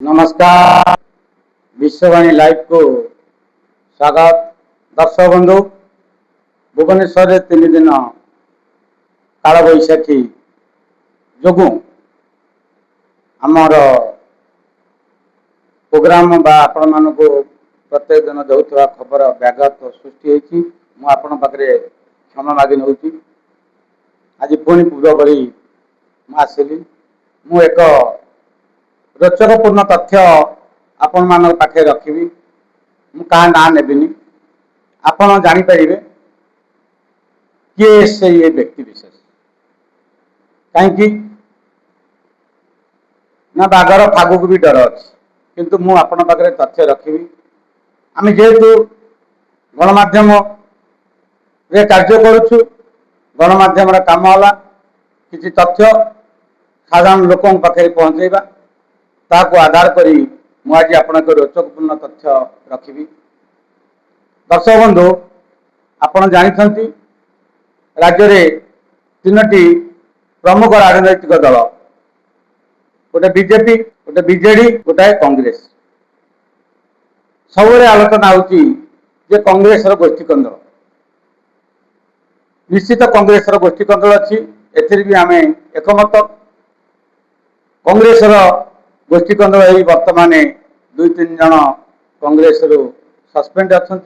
नमस्कार। विश्ववाणी लाइव को स्वागत। दर्शक बंधु, भुवनेश्वर तीन दिन काल बैशाखी जो आमर प्रोग्राम बा आपण मान प्रत्येक दिन जाऊा खबर व्याघात सृष्टि होती। मुझे क्षमा मागि नौ। आज पुणी पूर्व भली मुझे मु एक रोचकपूर्ण तथ्य आपण मान पाखे रखी। मुझा ना नेबिनी आपण जापर किए से ये व्यक्ति विशेष कहीं ना बाघर फागु को भी डर अच्छी किंतु मु आपण पाखे तथ्य रखी। आम जेहेतु गणमाध्यम रे कार्य करुछु, गणमाध्यम काम है किसी तथ्य साधारण लोकों पाखे पहुंचेगा ताकू आधार करी मुझे आज आपण रोचकपूर्ण तथ्य रखी। दर्शक बंधु, आपण जानते राज्य में तीनोटी प्रमुख राजनैतिक दल, गोटे बीजेपी, गोटे बीजेडी, गोटाए कांग्रेस। सब आलोचना होची जे कांग्रेस गोष्ठी कंदल। निश्चित कांग्रेस गोष्ठी कंदल अच्छी, एथिर भी आम एकमत। कांग्रेस गोष्ठी कंदल वर्तमान दुई तीन जन कांग्रेस सस्पेंड अच्छा।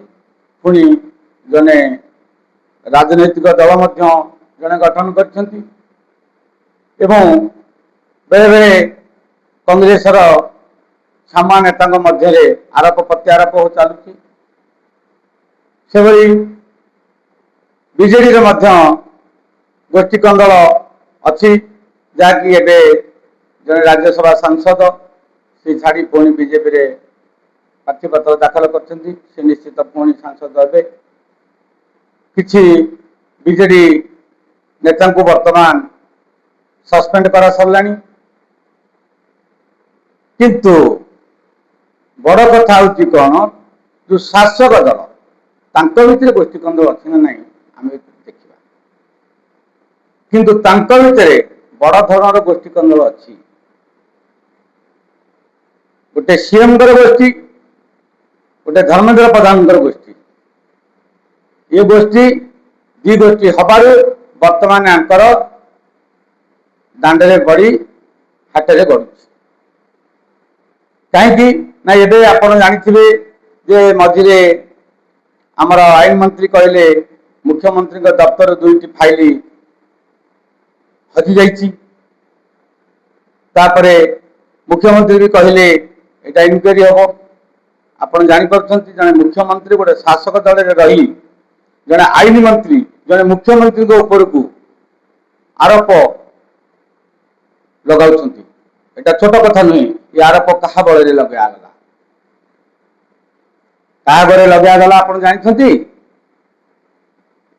पुणी जने राजनैतिक दल जने गठन कर बेले बेले कांग्रेस सामा नेता मध्य आरोप प्रत्यारोप चलुची। से भली बीजेडी गोष्ठी कंदल अच्छी जहाँकि जड़े राज्यसभा सांसद से छाड़ी पुणी बीजेपी रे प्रार्थीपत्र दाखल कर निश्चित पुणी सांसद हे। किछि बीजेडी नेता को वर्तमान सस्पेंड करा सरलानी। किंतु बड़ कथा हूँ कौन, जो शासक दल तांको भितर गोष्ठी कंदल अच्छी ना नहीं आम देखा, किंतु तांको भितर बड़ धरण गोष्ठी कंदल अच्छी। गोटे सीएम गोष्ठी, गोटे धर्मेंद्र प्रधान गोष्ठी। ये गोष्ठी दी गोष्ठी हबार वर्तमान आंकर दांडे बड़ी हाटरे गड़ुच। कहीं ना ये आप जानी जे मझे आमर आईन मंत्री कहले मुख्यमंत्री दफ्तर दुईटी फाइल हजि जाइए। तापरे मुख्यमंत्री भी कहले यहाँ इनक्वारी हम। आपड़ जापर जड़े मुख्यमंत्री गोटे शासक दल रही जड़े आईन मंत्री जड़े मुख्यमंत्री ऊपर को आरोप लगाउं। एटा छोट कथा नुहे। ये आरोप क्या बल लगागला, क्या बड़े लगागला आप जानते?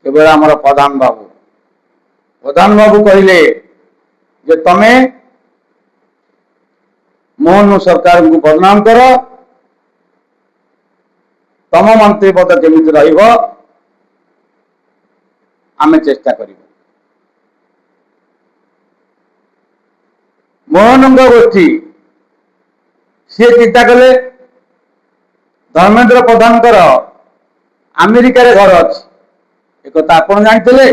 केवल आमर प्रधान बाबू कहले जे तमे मोहन सरकार को बदनाम कर, तम मंत्री पद केमिति रहिबो आमे चेष्टा करिबो। मोहन गोष्ठी सी चिंता कले धर्मेंद्र प्रधान अमेरिका रे घर अच्छी। एक आप जानते ना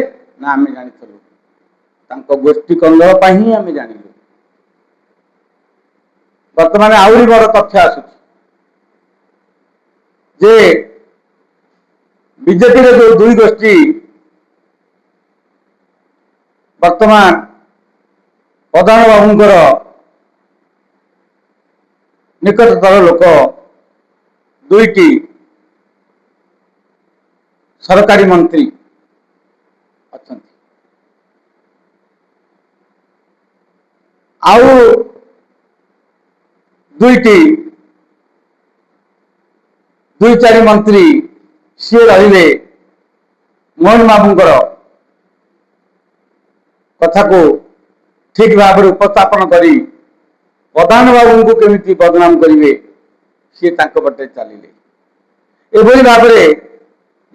आम जानू गोष्ठी कंदल ही आम जानू। वर्तमान आहरी बड़ तथ्य आसुची जे बीजेपी रे जो दुई गोष्ठी वर्तमान प्रधान बाबूंकर निकटतर लोक दुईटी सरकारी मंत्री अच्छा। आउ दुईटी दुई चारि मंत्री सी रे मोहन बाबूंकर कथा को ठीक भाव उपस्थापन करी प्रधान बाबू को केमिति बदनाम करेंगे सी पटे चलिए। एभली भाव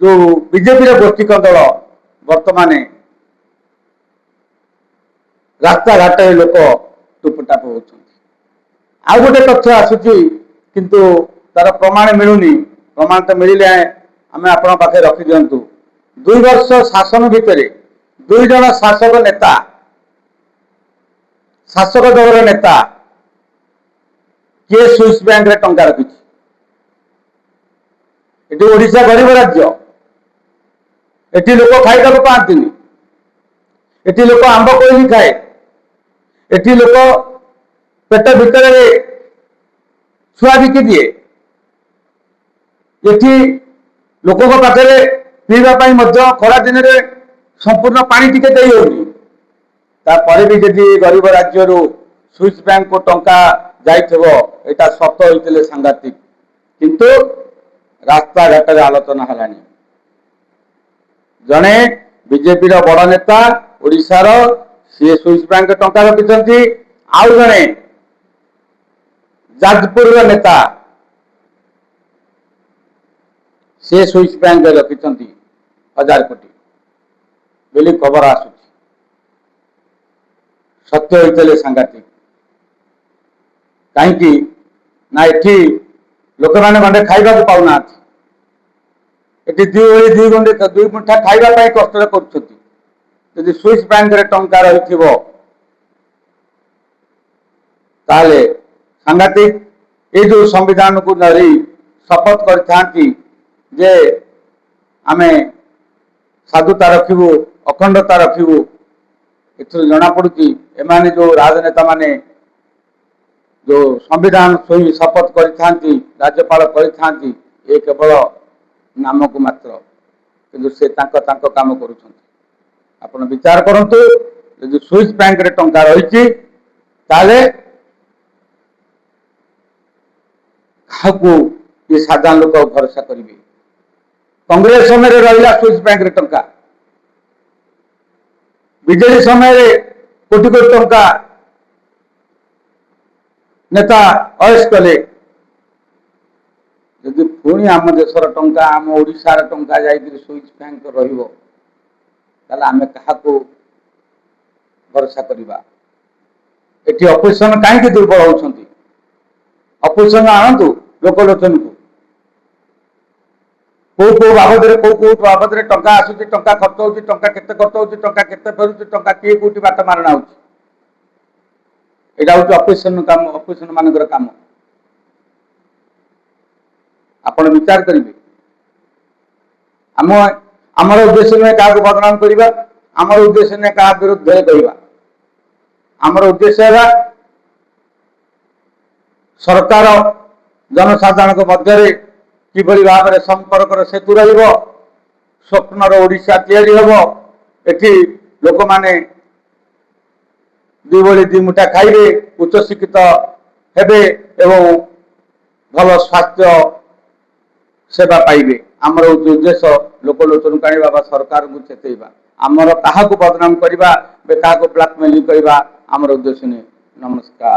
जो बीजेपी गोष्ठी कंदल वर्तमान रास्ता घाट लोक टुपटाप होती। ଆଉ गोटे तथ्य आसूची किंतु तार प्रमाण मिलूनी प्रमाण तो मिले आम आपण पाखे रखी दिंतु 2 वर्ष शासन भितर 2 जन शासक नेता शासक दल नेता किए स्विस बैंक रे टंका रखी ये ओडिशा गरीब राज्य एटी लोक खाइबा को पाती एटी लोक आंब कोई खाए एटी लोक पेट भितर छुआ बिकी दिए एटी लोक पाखे पीवा खरा दिन में संपूर्ण पानी टिके दे होनी भी जदि गरीब राज्य स्विस बैंक को टंका जाइए सत होते सांघातिक किंतु रास्ता घाट आलोचना है जड़े बीजेपी बड़ नेता ओडिशार सी स्विस बैंक टंका रखिंट आउ जड़े जाजपुर नेता से स्विस बैंक रखिंट 1000 कोटी बोली खबर आसु सत्य होते सांघातिक कहीं ना एठी लोक मैंने गंडे खाइबा को पाऊना एटी दुई मुठा खाइबा कष्ट कर स्विस बैंक रे टंका रही ताले सांघातिक ये जो संविधान को धरी शपथ करते आमे साधुता रखिबू अखंडता रखिबू एथुर जना पड़ुची एमाने जो राजनेता माने जो संविधान सही शपथ करथांती राज्यपाल करथांती ये केवल नाम को मात्र किंतु से तांको काम करूछंती आपण विचार करंतु यदि स्विस बैंक रे टंका रहिची ताले काहू ये साधारण लोक भरोसा करेंगे कांग्रेस समय रहा स्विस बैंक रे टंका बीजेडी समय कोटी कोटी टंका नेता अयस कले यदि पुणी आम देशर टंका आम ओडिशार टंका जाइए स्विस बैंक रमें क्या भरोसा करवा एटी अपोजिशन कहीं दुर्बल होती अपोजिशन आणतु लोकलोचन को बाबद टंका आसूची टंका खर्च होती टंका केते खर्च होती टंका केते फेरुची टंका किए कोटी बाट मारणा होची एटा होची अपोजिशन काम अपोजिशन मानकर काम आपण विचार करिवे आमर उद्देश्य नुहे क्या बदनाम करवा आमर उद्देश्य नुहे क्या विरुद्ध कहवा आमर उद्देश्य है सरकार जनसाधारण मध्य किभली भाव में संपर्क सेतु स्वप्नर ओडिशा तैयारी हम एटी लोक माने दुई दी मुठा खाइबे उच्च शिक्षित हेबे एवं भल स्वास्थ्य सेवा पाइबे आमर उद्देश्य लोकलोचन का सरकार को चेतवा आमर क्या बदनाम करवा क्या ब्लाकमेलिंग करवा आमर उद्देश्य नहीं। नमस्कार।